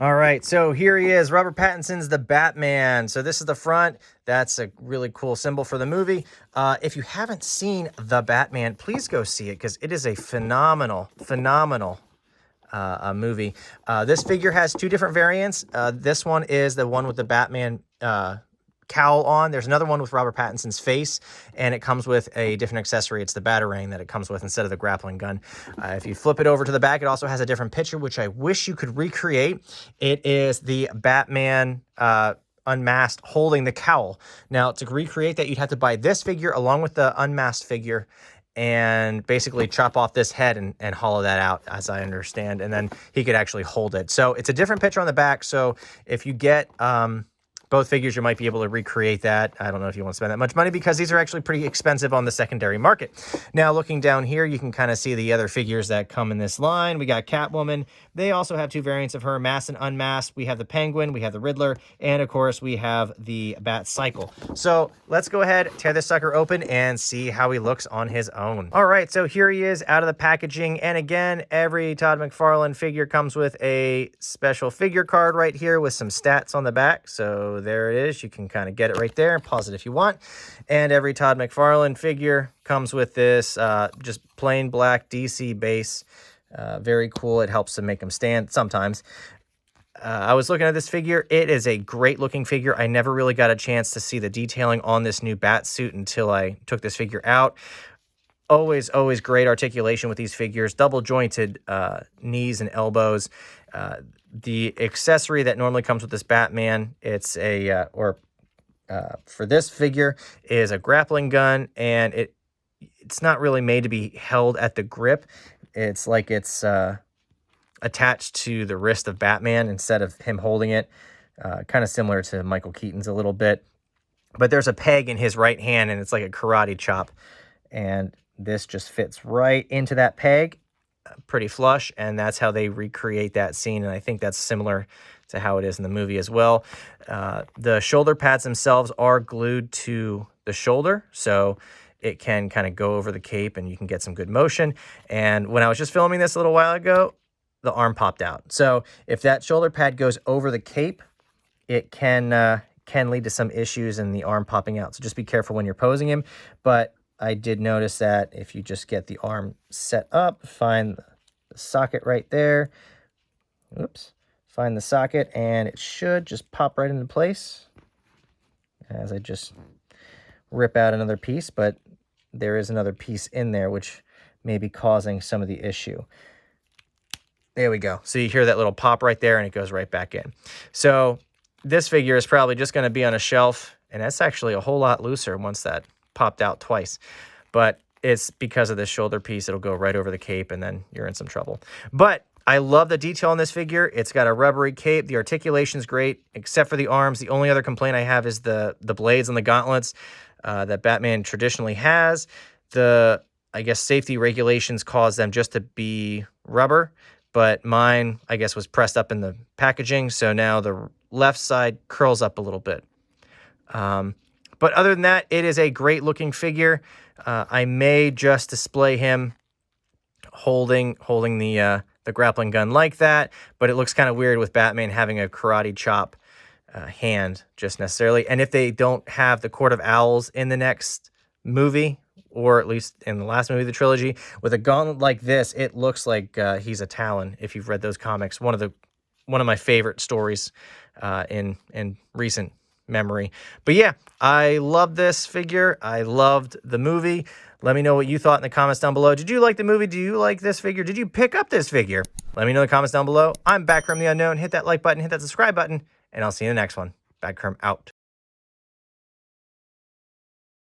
All right, so here he is, Robert Pattinson's The Batman. So this is the front. That's a really cool symbol for the movie. If you haven't seen The Batman, please go see it because it is a phenomenal movie. This figure has two different variants. This one is the one with the Batman cowl on. There's another one with Robert Pattinson's face, and it comes with a different accessory. It's the batarang that it comes with instead of the grappling gun. If you flip it over to the back, it also has a different picture, which I wish you could recreate. It is the Batman unmasked holding the cowl. Now, to recreate that, you'd have to buy this figure along with the unmasked figure and basically chop off this head and hollow that out, as I understand, and then he could actually hold it. So it's a different picture on the back, so if you get both figures, you might be able to recreate that. I don't know if you want to spend that much money because these are actually pretty expensive on the secondary market. Now, looking down here, you can kind of see the other figures that come in this line. We got Catwoman. They also have two variants of her, masked and unmasked. We have the Penguin, we have the Riddler, and of course, we have the Bat Cycle. So let's go ahead, tear this sucker open, and see how he looks on his own. All right, so here he is out of the packaging. And again, every Todd McFarlane figure comes with a special figure card right here with some stats on the back. So there it is. You can kind of get it right there and pause it if you want. And every Todd McFarlane figure comes with this just plain black DC base. Very cool. It helps to make them stand sometimes. I was looking at this figure. It is a great looking figure. I never really got a chance to see the detailing on this new bat suit until I took this figure out. Always great articulation with these figures. Double jointed knees and elbows. The accessory that normally comes with this Batman, it's a, for this figure, is a grappling gun, and it's not really made to be held at the grip. It's like it's attached to the wrist of Batman instead of him holding it. Kind of similar to Michael Keaton's a little bit. But there's a peg in his right hand, and it's like a karate chop. And this just fits right into that peg. Pretty flush, and that's how they recreate that scene, and I think that's similar to how it is in the movie as well. The shoulder pads themselves are glued to the shoulder, so it can kind of go over the cape and you can get some good motion. And when I was just filming this a little while ago, the arm popped out. So if that shoulder pad goes over the cape, it can lead to some issues in the arm popping out. So just be careful when you're posing him. But I did notice that if you just get the arm set up, find the socket right there. Oops. Find the socket, and it should just pop right into place as I just rip out another piece, but there is another piece in there which may be causing some of the issue. There we go. So you hear that little pop right there, and it goes right back in. So this figure is probably just going to be on a shelf, and that's actually a whole lot looser once that popped out twice, but it's because of this shoulder piece. It'll go right over the cape, and then you're in some trouble. But I love the detail on this figure. It's got a rubbery cape. The articulation's great, except for the arms. The only other complaint I have is the blades and the gauntlets that Batman traditionally has. The, I guess, safety regulations cause them just to be rubber, but mine, I guess, was pressed up in the packaging, so now the left side curls up a little bit. But other than that, it is a great-looking figure. I may just display him holding the grappling gun like that, but it looks kind of weird with Batman having a karate chop hand just necessarily. And if they don't have the Court of Owls in the next movie, or at least in the last movie of the trilogy, with a gauntlet like this, it looks like he's a Talon. If you've read those comics, one of my favorite stories in recent memory. But yeah, I love this figure. I loved the movie. Let me know what you thought in the comments down below. Did you like the movie? Do you like this figure? Did you pick up this figure? Let me know in the comments down below. I'm Back from the Unknown. Hit that like button, hit that subscribe button, and I'll see you in the next one. Back out.